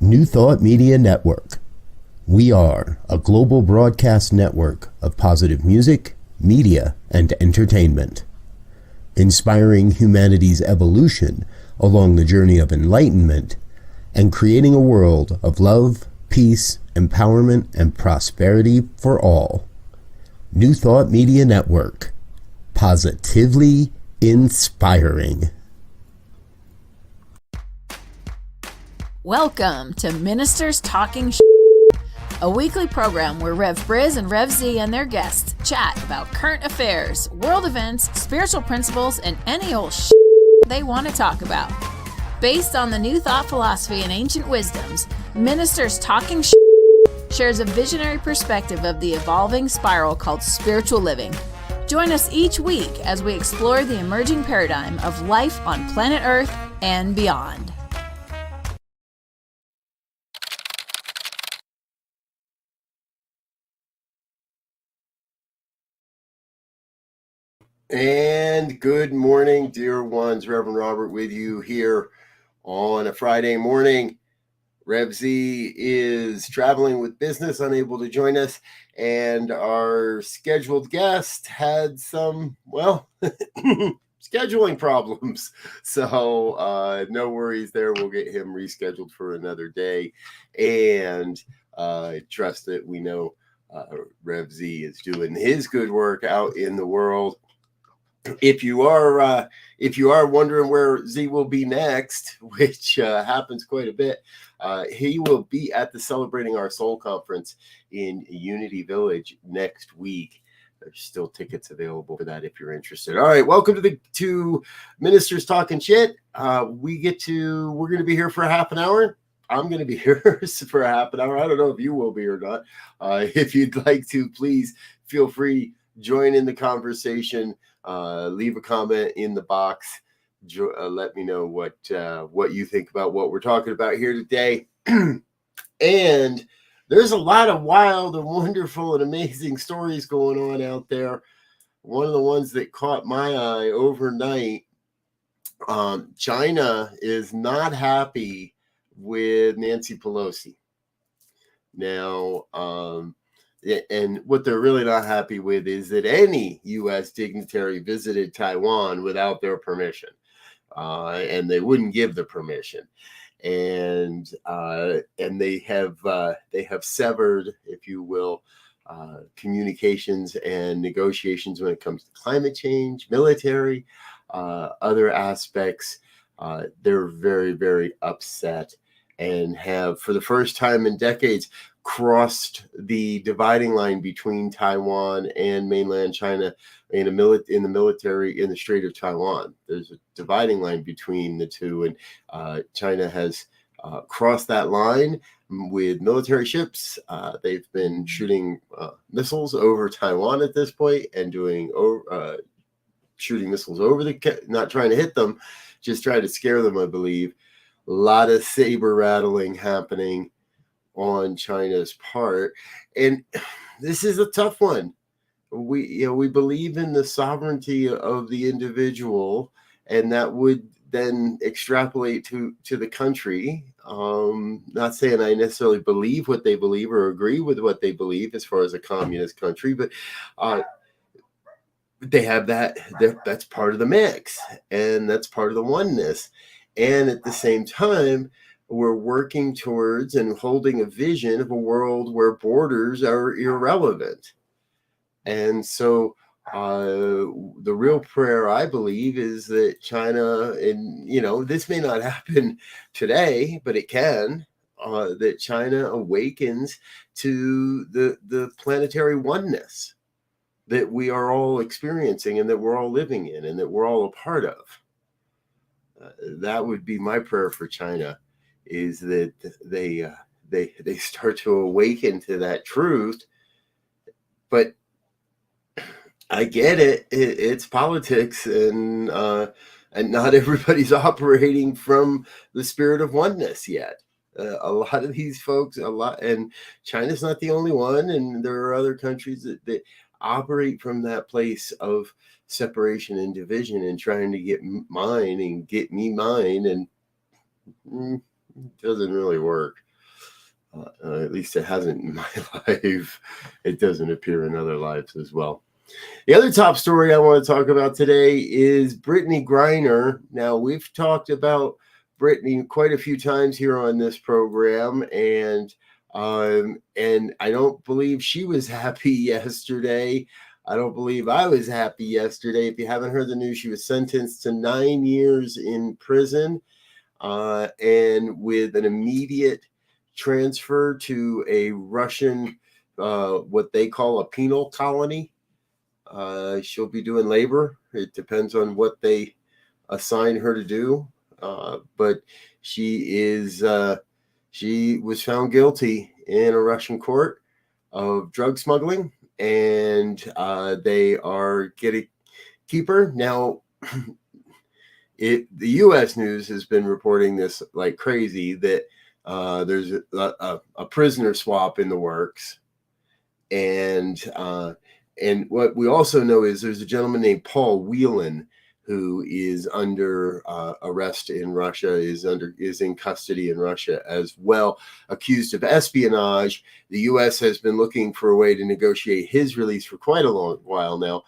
New Thought Media Network. We are a global broadcast network of positive music, media, and entertainment, inspiring humanity's evolution along the journey of enlightenment and creating a world of love, peace, empowerment, and prosperity for all. New Thought Media Network. Positively inspiring. Welcome to Ministers Talking a weekly program where Rev Brz and Rev Z and their guests chat about current affairs, world events, spiritual principles, and any old they want to talk about. Based on the New Thought philosophy and ancient wisdoms, Ministers Talking shares a visionary perspective of the evolving spiral called spiritual living. Join us each week as we explore the emerging paradigm of life on planet Earth and beyond. And good morning, dear ones. Reverend Robert with you here on a Friday morning. Rev Z is traveling with business, unable to join us, and our scheduled guest had some, scheduling problems. So no worries there. We'll get him rescheduled for another day. And trust that we know Rev Z is doing his good work out in the world. If you are wondering where Z will be next, which happens quite a bit, he will be at the Celebrating Our Soul conference in Unity Village next week. There's still tickets available for that if you're interested. All right, welcome to Ministers Talking Shit. We're going to be here for a half an hour. I'm going to be here for a half an hour. I don't know if you will be or not. If you'd like to, please feel free, join in the conversation. Leave a comment in the box. Let me know what you think about what we're talking about here today. And there's a lot of wild and wonderful and amazing stories going on out there. One of the ones that caught my eye overnight, China is not happy with Nancy Pelosi. Now, and what they're really not happy with is that any U.S. dignitary visited Taiwan without their permission, and they wouldn't give the permission, and they have severed, if you will, communications and negotiations when it comes to climate change, military, other aspects. They're very, very upset and have, for the first time in decades, crossed the dividing line between Taiwan and mainland China in the military in the Strait of Taiwan. There's a dividing line between the two, and China has crossed that line with military ships. They've been shooting missiles over Taiwan at this point and shooting missiles over not trying to hit them, just trying to scare them, I believe. A lot of saber rattling happening on China's part, and this is a tough one. We believe in the sovereignty of the individual, and that would then extrapolate to the country. Not saying I necessarily believe what they believe or agree with what they believe as far as a communist country, but they have that's part of the mix, and that's part of the oneness. And at the same time, we're working towards and holding a vision of a world where borders are irrelevant. And so the real prayer, I believe, is that China, and this may not happen today, but it can, that China awakens to the planetary oneness that we are all experiencing and that we're all living in and that we're all a part of. That would be my prayer for China, is that they start to awaken to that truth. But I get it. It's politics, and not everybody's operating from the spirit of oneness yet. A lot of these folks, and China's not the only one, and there are other countries that operate from that place of separation and division and trying to get mine and get me mine, and it doesn't really work. At least it hasn't in my life. It doesn't appear in other lives as well. The other top story I want to talk about today is Brittany Griner. Now, we've talked about Brittany quite a few times here on this program, and I don't believe she was happy yesterday. I don't believe I was happy yesterday. If you haven't heard the news, she was sentenced to 9 years in prison, and with an immediate transfer to a Russian, what they call a penal colony. She'll be doing labor. It depends on what they assign her to do. But she was found guilty in a Russian court of drug smuggling, and they are getting keep her now. The U.S. news has been reporting this like crazy, that there's a prisoner swap in the works, and what we also know is there's a gentleman named Paul Whelan who is under arrest in Russia, is in custody in Russia as well, accused of espionage. The U.S. has been looking for a way to negotiate his release for quite a long while now.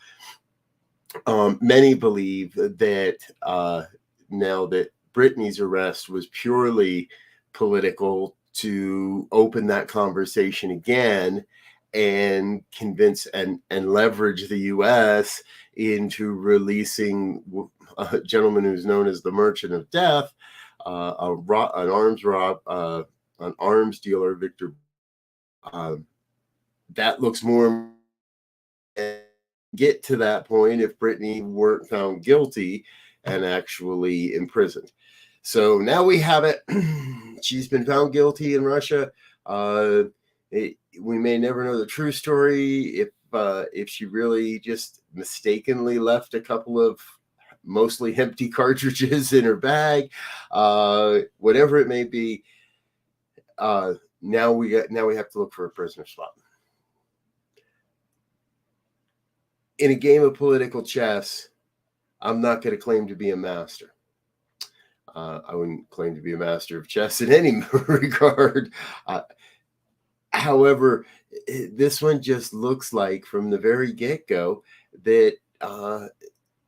Many believe that now that Brittany's arrest was purely political, to open that conversation again and convince and leverage the U.S. into releasing a gentleman who's known as the Merchant of Death, an arms dealer, Victor. That looks more. Get to that point if Brittany weren't found guilty and actually imprisoned. So now we have it. She's been found guilty in Russia. We may never know the true story if she really just mistakenly left a couple of mostly empty cartridges in her bag, whatever it may be. Now we have to look for a prisoner swap. In a game of political chess, I'm not going to claim to be a master. I wouldn't claim to be a master of chess in any regard. However, this one just looks like from the very get-go that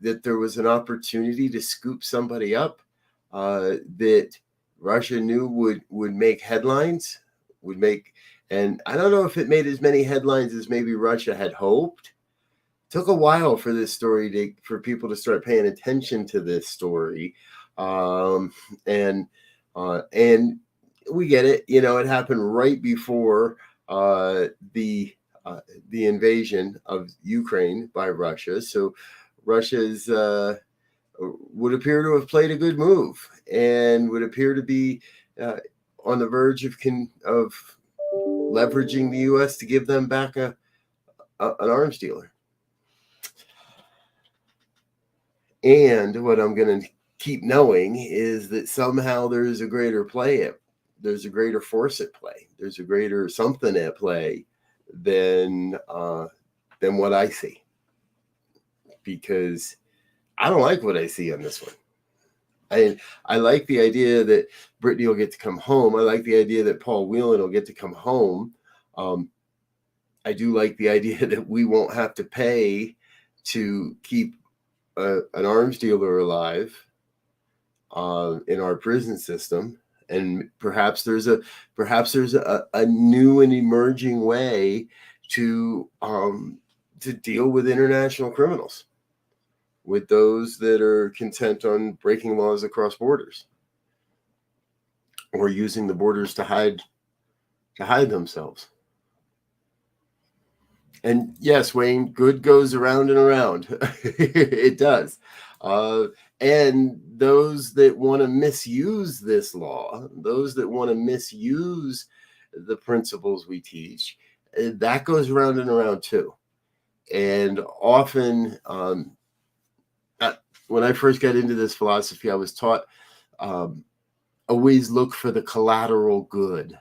there was an opportunity to scoop somebody up that Russia knew would make headlines, and I don't know if it made as many headlines as maybe Russia had hoped. Took a while for this story for people to start paying attention to this story, and we get it. You know, it happened right before the invasion of Ukraine by Russia. So Russia's would appear to have played a good move, and would appear to be on the verge of leveraging the U.S. to give them back an arms dealer. And what I'm going to keep knowing is that somehow there's a greater there's a greater force at play. There's a greater something at play than what I see. Because I don't like what I see on this one. I like the idea that Brittany will get to come home. I like the idea that Paul Whelan will get to come home. I do like the idea that we won't have to pay to keep an arms dealer alive in our prison system, and perhaps there's a new and emerging way to deal with international criminals, with those that are content on breaking laws across borders or using the borders to hide themselves. And yes, Wayne, good goes around and around. It does. And those that want to misuse this law, those that want to misuse the principles we teach, that goes around and around too. And often, when I first got into this philosophy, I was taught always look for the collateral good.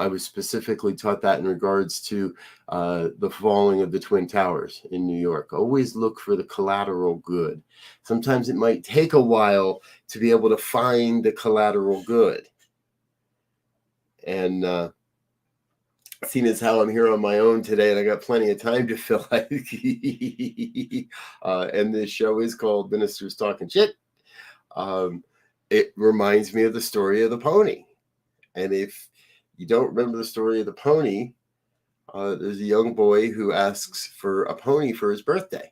I was specifically taught that in regards to the falling of the Twin Towers in New York. Always look for the collateral good. Sometimes it might take a while to be able to find the collateral good. And seeing as how I'm here on my own today and I got plenty of time to fill, and this show is called Ministers Talking Shit, it reminds me of the story of the pony. And if you don't remember the story of the pony, there's a young boy who asks for a pony for his birthday.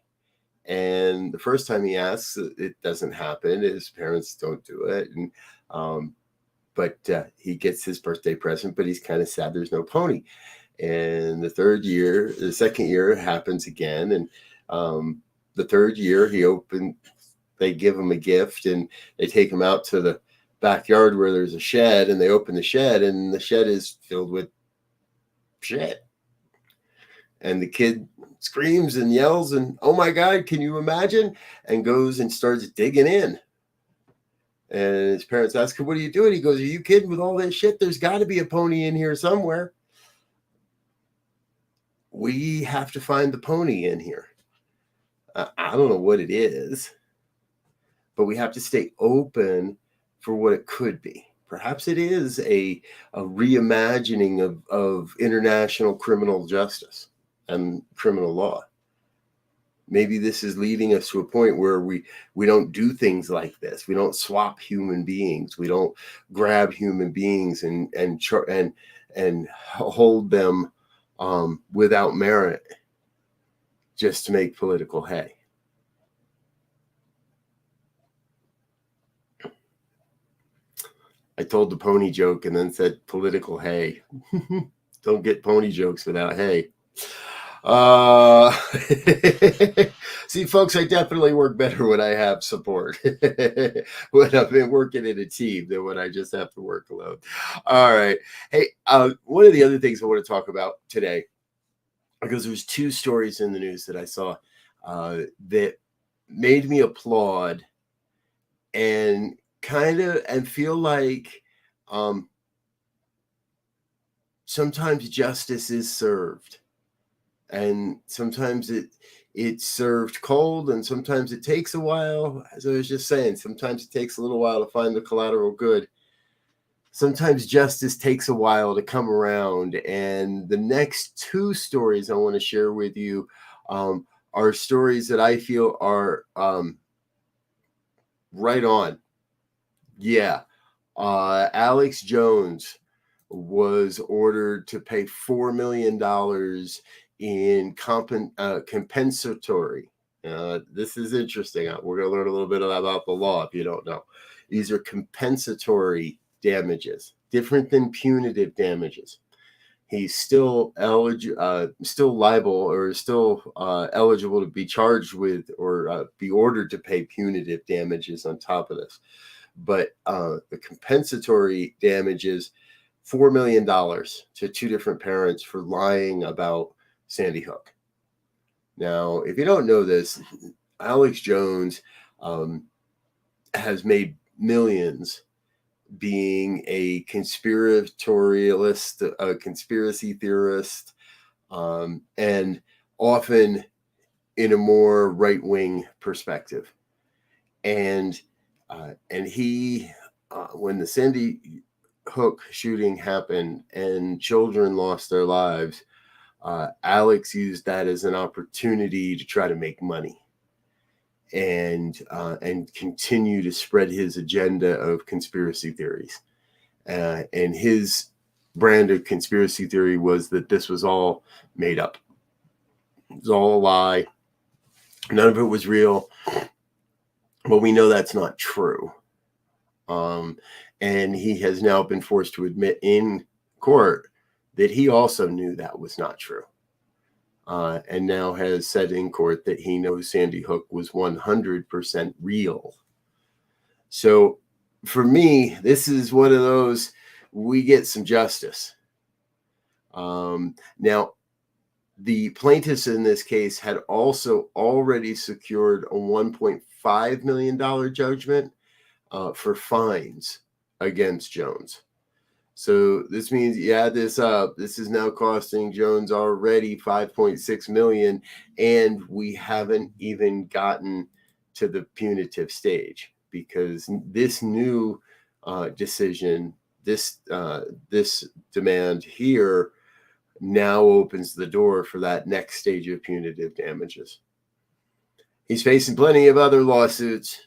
And the first time he asks, it doesn't happen. His parents don't do it. And but he gets his birthday present, but he's kind of sad there's no pony. And the second year happens again. And the third year they give him a gift and they take him out to the backyard where there's a shed, and they open the shed, and the shed is filled with shit. And the kid screams and yells and, oh my God, can you imagine? And goes and starts digging in. And his parents ask him, what are you doing? He goes, are you kidding with all that shit? There's got to be a pony in here somewhere. We have to find the pony in here. I don't know what it is, but we have to stay open for what it could be. Perhaps it is a reimagining of international criminal justice and criminal law. Maybe this is leading us to a point where we don't do things like this. We don't swap human beings. We don't grab human beings and hold them without merit just to make political hay. I told the pony joke and then said political hay. Don't get pony jokes without hay. See, folks, I definitely work better when I have support. When I've been working in a team than when I just have to work alone. All right. Hey, one of the other things I want to talk about today, because there's two stories in the news that I saw that made me applaud and feel like sometimes justice is served. And sometimes it's served cold, and sometimes it takes a while. As I was just saying, sometimes it takes a little while to find the collateral good. Sometimes justice takes a while to come around. And the next two stories I want to share with you are stories that I feel are right on. Yeah. Alex Jones was ordered to pay $4 million in compensatory. This is interesting. We're going to learn a little bit about the law if you don't know. These are compensatory damages, different than punitive damages. He's still liable or still eligible to be charged with or be ordered to pay punitive damages on top of this. But the compensatory damages, $4 million to two different parents for lying about Sandy Hook. Now, if you don't know this, Alex Jones has made millions being a conspiratorialist, a conspiracy theorist, and often in a more right-wing perspective. And he, when the Sandy Hook shooting happened and children lost their lives, Alex used that as an opportunity to try to make money and continue to spread his agenda of conspiracy theories. And his brand of conspiracy theory was that this was all made up. It was all a lie. None of it was real. But we know that's not true. And he has now been forced to admit in court that he also knew that was not true. And now has said in court that he knows Sandy Hook was 100% real. So for me, this is one of those, we get some justice. Now, the plaintiffs in this case had also already secured a $1.5 million judgment for fines against Jones. So this means you add this up, this is now costing Jones already $5.6 million, and we haven't even gotten to the punitive stage, because this new decision this demand here now opens the door for that next stage of punitive damages. He's facing plenty of other lawsuits.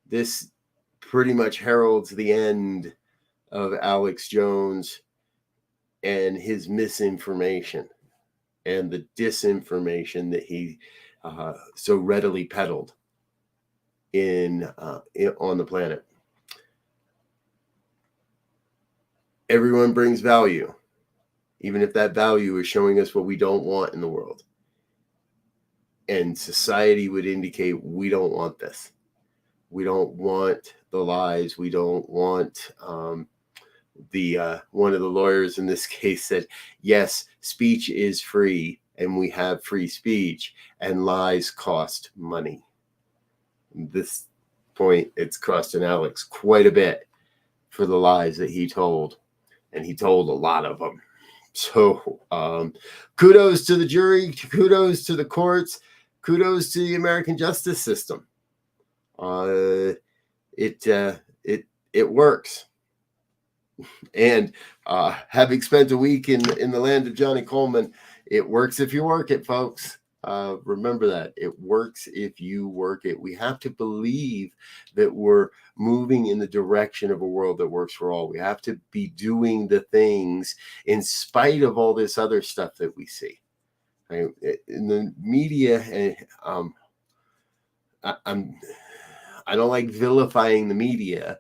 This pretty much heralds the end of Alex Jones and his misinformation and the disinformation that he so readily peddled on the planet. Everyone brings value, even if that value is showing us what we don't want in the world. And society would indicate we don't want this. We don't want the lies. We don't want one of the lawyers in this case said, yes, speech is free and we have free speech, and lies cost money. At this point, it's costing Alex quite a bit for the lies that he told, and he told a lot of them. So kudos to the jury, kudos to the courts, kudos to the American justice system. It works. And having spent a week in the land of Johnny Coleman, it works if you work it, folks. Remember that. It works if you work it. We have to believe that we're moving in the direction of a world that works for all. We have to be doing the things in spite of all this other stuff that we see. In the media, I don't like vilifying the media,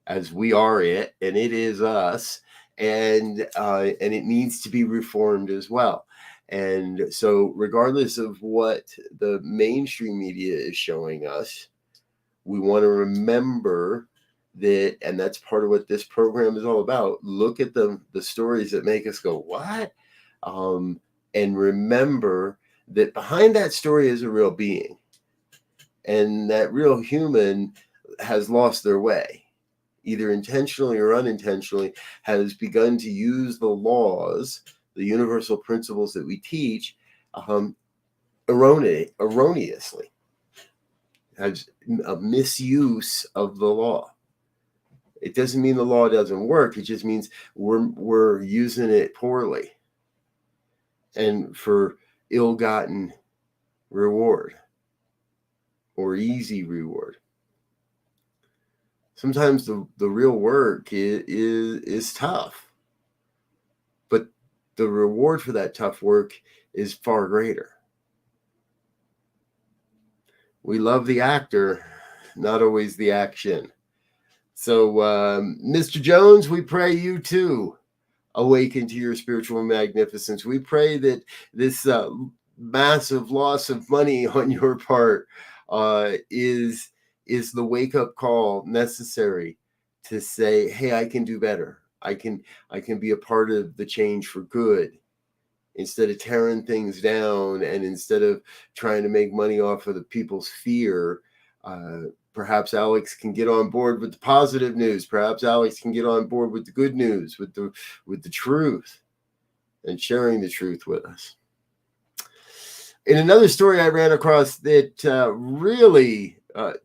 as we are it, and it is us, and it needs to be reformed as well. And so regardless of what the mainstream media is showing us, we want to remember that, and that's part of what this program is all about. Look at the stories that make us go, what? And remember that behind that story is a real being. And that real human has lost their way, either intentionally or unintentionally, has begun to use the laws, the universal principles that we teach, erroneously, has a misuse of the law. It doesn't mean the law doesn't work. It just means we're using it poorly and for ill-gotten reward or easy reward. Sometimes the real work is tough, but the reward for that tough work is far greater. We love the actor, not always the action. So, Mr. Jones, we pray you too awaken to your spiritual magnificence. We pray that this massive loss of money on your part is the wake-up call necessary to say, hey, I can do better. I can be a part of the change for good, instead of tearing things down and instead of trying to make money off of the people's fear. Perhaps Alex can get on board with the positive news. Perhaps Alex can get on board with the good news, with the truth, and sharing the truth with us. In another story I ran across that really,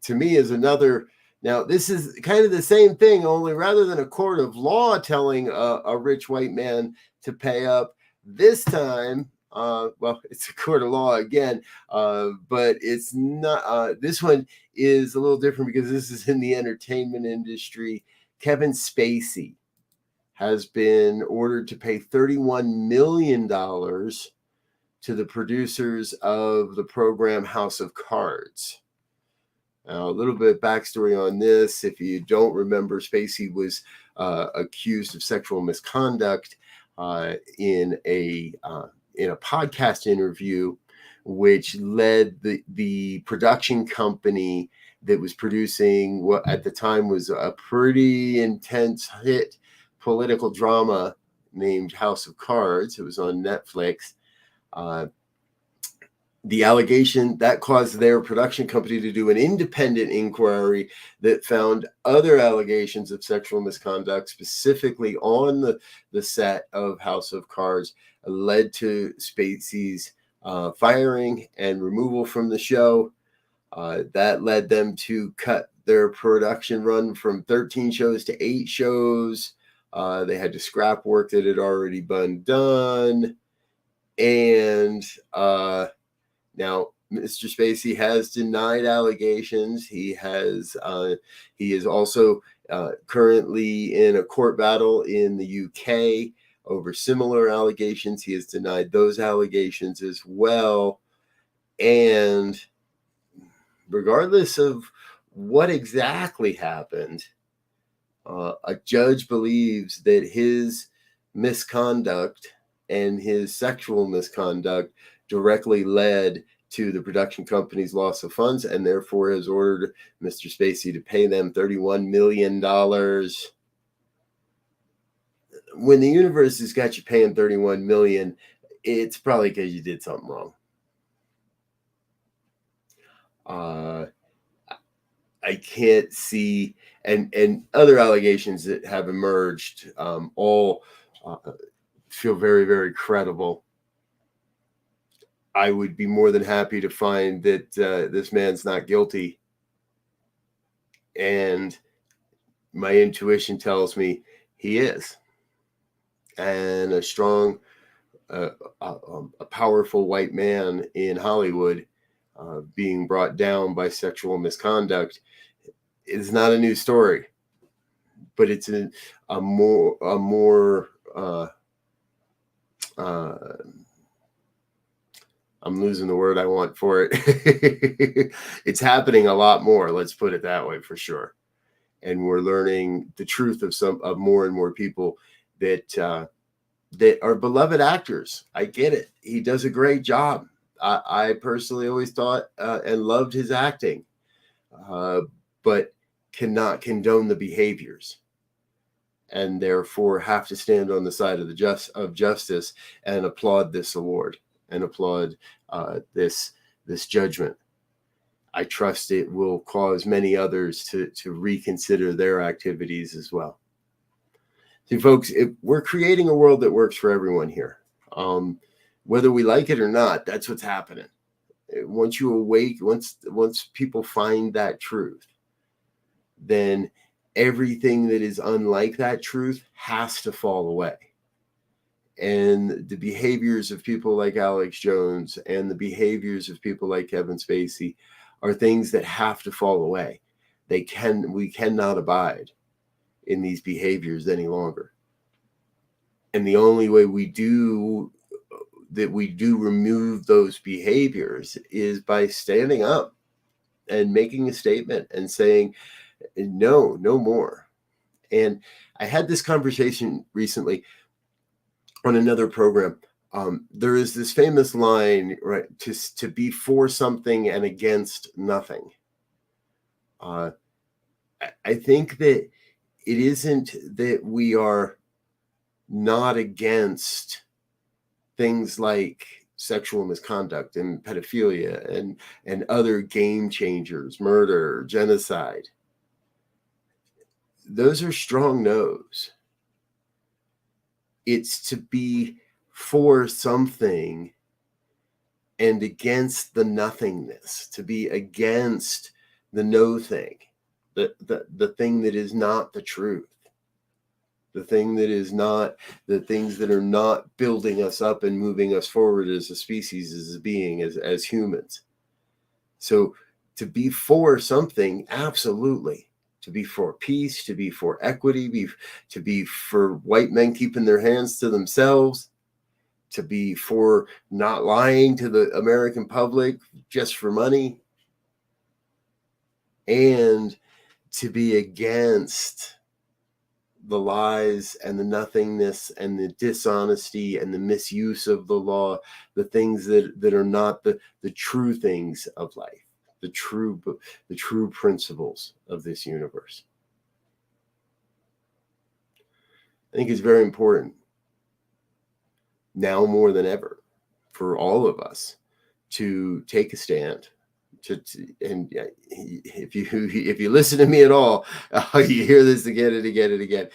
to me, is another. Now, this is kind of the same thing, only rather than a court of law telling a rich white man to pay up, this time, it's a court of law again, but it's not. This one is a little different because this is in the entertainment industry. Kevin Spacey has been ordered to pay $31 million to the producers of the program House of Cards. Now, a little bit of backstory on this. If you don't remember, Spacey was accused of sexual misconduct in a podcast interview, which led the production company that was producing what at the time was a pretty intense hit political drama named House of Cards. It was on Netflix. The allegation that caused their production company to do an independent inquiry that found other allegations of sexual misconduct, specifically on the set of House of Cards, led to Spacey's firing and removal from the show. That led them to cut their production run from 13 shows to 8 shows. They had to scrap work that had already been done. And now Mr. Spacey has denied allegations. He is also currently in a court battle in the UK over similar allegations. He has denied those allegations as well. And regardless of what exactly happened, a judge believes that his misconduct and his sexual misconduct directly led to the production company's loss of funds, and therefore has ordered Mr. Spacey to pay them $31 million. When the universe has got you paying $31 million, it's probably because you did something wrong. I can't see, and other allegations that have emerged all feel very, very credible. I would be more than happy to find that this man's not guilty. And my intuition tells me he is. And a strong, a powerful white man in Hollywood being brought down by sexual misconduct is not a new story. But it's a more I'm losing the word I want for it. It's happening a lot more. Let's put it that way, for sure. And we're learning the truth of more and more people that are beloved actors. I get it. He does a great job. I personally always thought and loved his acting, but cannot condone the behaviors, and therefore have to stand on the side of justice and applaud this award and applaud this judgment. I trust it will cause many others to reconsider their activities as well. See, folks, we're creating a world that works for everyone here. Whether we like it or not, that's what's happening. Once you awake, once people find that truth, then everything that is unlike that truth has to fall away. And the behaviors of people like Alex Jones and the behaviors of people like Kevin Spacey are things that have to fall away. We cannot abide in these behaviors any longer. And the only way we do remove those behaviors is by standing up and making a statement and saying, no more. And I had this conversation recently on another program. There is this famous line, right, to be for something and against nothing. I think that it isn't that we are not against things like sexual misconduct and pedophilia and other game changers, murder, genocide. Those are strong no's. It's to be for something and against the nothingness, to be against the no thing, the thing that is not the truth, the thing that is not, the things that are not building us up and moving us forward as a species, as a being, as humans. So to be for something, absolutely. To be for peace, to be for equity, to be for white men keeping their hands to themselves, to be for not lying to the American public just for money, and to be against the lies and the nothingness and the dishonesty and the misuse of the law, the things that are not the true things of life. The true principles of this universe. I think it's very important now more than ever for all of us to take a stand. And if you listen to me at all, you hear this again and again and again.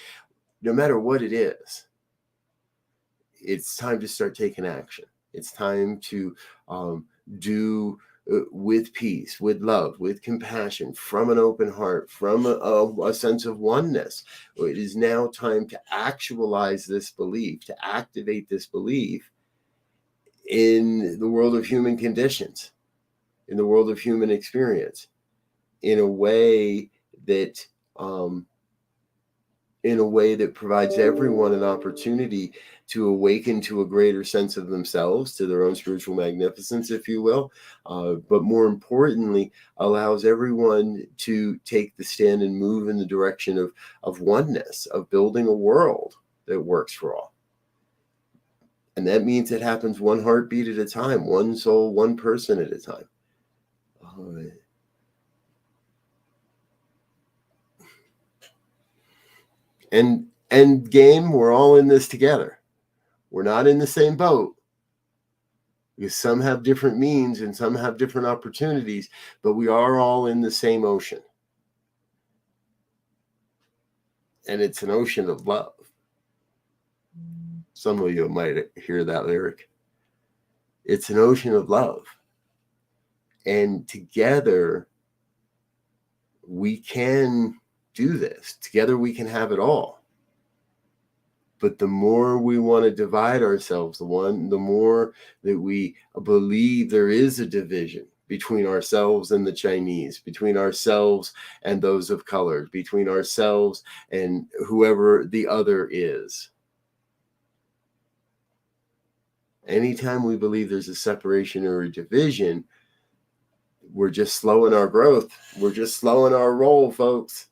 No matter what it is, it's time to start taking action. It's time to do with peace, with love, with compassion, from an open heart, from a sense of oneness. It is now time to actualize this belief, to activate this belief in the world of human conditions, in the world of human experience, in a way that provides everyone an opportunity to awaken to a greater sense of themselves, to their own spiritual magnificence, if you will, but more importantly, allows everyone to take the stand and move in the direction of oneness, of building a world that works for all. And that means it happens one heartbeat at a time, one soul, one person at a time. And game, we're all in this together. We're not in the same boat, because some have different means and some have different opportunities, but we are all in the same ocean. And it's an ocean of love. Some of you might hear that lyric. It's an ocean of love. And together, we can do this. Together, we can have it all. But the more we want to divide ourselves, the more that we believe there is a division between ourselves and the Chinese, between ourselves and those of color, between ourselves and whoever the other is. Anytime we believe there's a separation or a division, we're just slowing our growth. We're just slowing our roll, folks.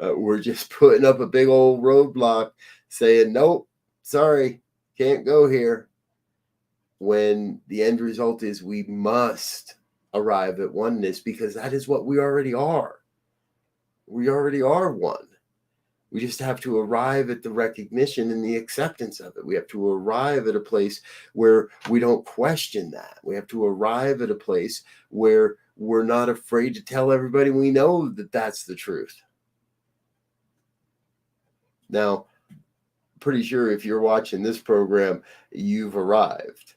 We're just putting up a big old roadblock saying, nope, sorry, can't go here. When the end result is we must arrive at oneness, because that is what we already are. We already are one. We just have to arrive at the recognition and the acceptance of it. We have to arrive at a place where we don't question that. We have to arrive at a place where we're not afraid to tell everybody we know that that's the truth. Now, pretty sure if you're watching this program, you've arrived,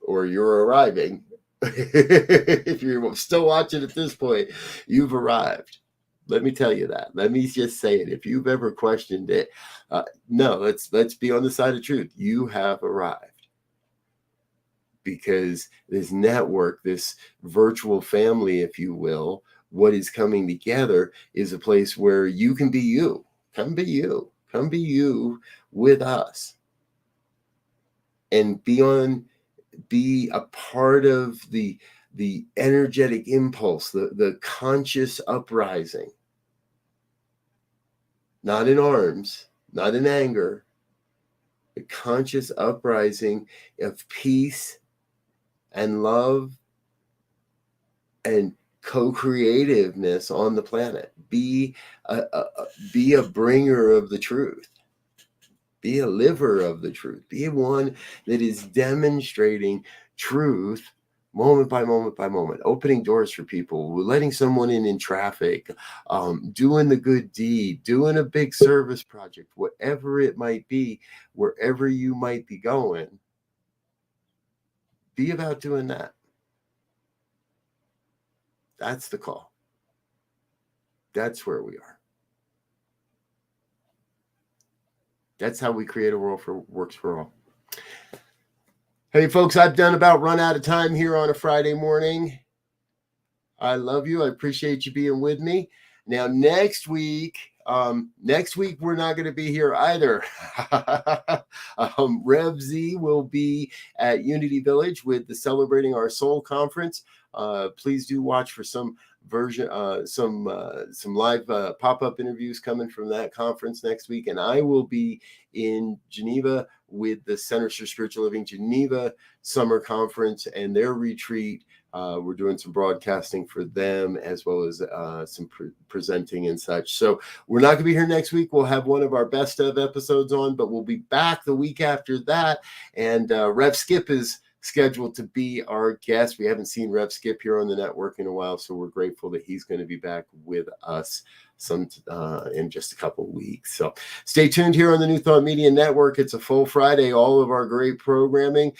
or you're arriving. If you're still watching at this point, you've arrived. Let me tell you that. Let me just say it. If you've ever questioned it, no, let's be on the side of truth. You have arrived. Because this network, this virtual family, if you will, what is coming together is a place where you can be you. Come be you. Come be you with us. And be a part of the energetic impulse, the conscious uprising. Not in arms, not in anger. The conscious uprising of peace and love and co-creativeness on the planet. Be a bringer of the truth. Be a liver of the truth. Be one that is demonstrating truth moment by moment by moment, opening doors for people, letting someone in traffic, doing the good deed, doing a big service project, whatever it might be, wherever you might be going. Be about doing that. That's the call. That's where we are. That's how we create a world for works for all. Hey, folks, I've done about run out of time here on a Friday morning. I love you. I appreciate you being with me. Now, next week, we're not going to be here either. Rev Z will be at Unity Village with the Celebrating Our Soul conference. Please do watch for some live pop-up interviews coming from that conference next week. And I will be in Geneva with the Centers for Spiritual Living Geneva Summer Conference and their retreat. We're doing some broadcasting for them, as well as some presenting and such. So we're not going to be here next week. We'll have one of our best of episodes on, but we'll be back the week after that. And Rev Skip is scheduled to be our guest. We haven't seen Rev Skip here on the network in a while, so we're grateful that he's going to be back with us in just a couple of weeks. So stay tuned here on the New Thought Media Network. It's a full Friday. All of our great programming.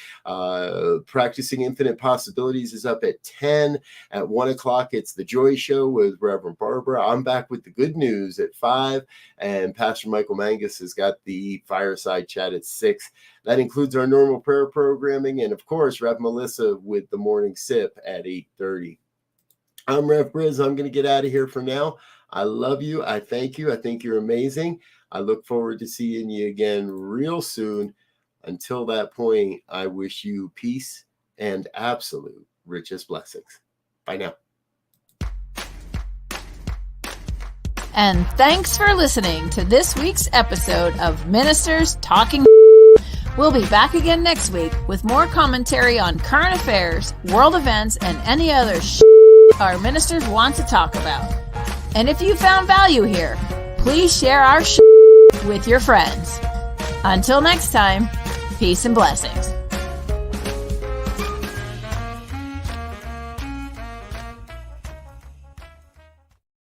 Practicing Infinite Possibilities is up at 10. At 1 o'clock, it's The Joy Show with Reverend Barbara. I'm back with the good news at 5. And Pastor Michael Mangus has got the fireside chat at 6. That includes our normal prayer programming. And of course, Rev Melissa with the morning sip at 8:30. I'm Rev Brz. I'm going to get out of here for now. I love you. I thank you. I think you're amazing. I look forward to seeing you again real soon. Until that point, I wish you peace and absolute richest blessings. Bye now. And thanks for listening to this week's episode of Ministers Talking. We'll be back again next week with more commentary on current affairs, world events, and any other our ministers want to talk about. And if you found value here, please share our with your friends. Until next time, peace and blessings.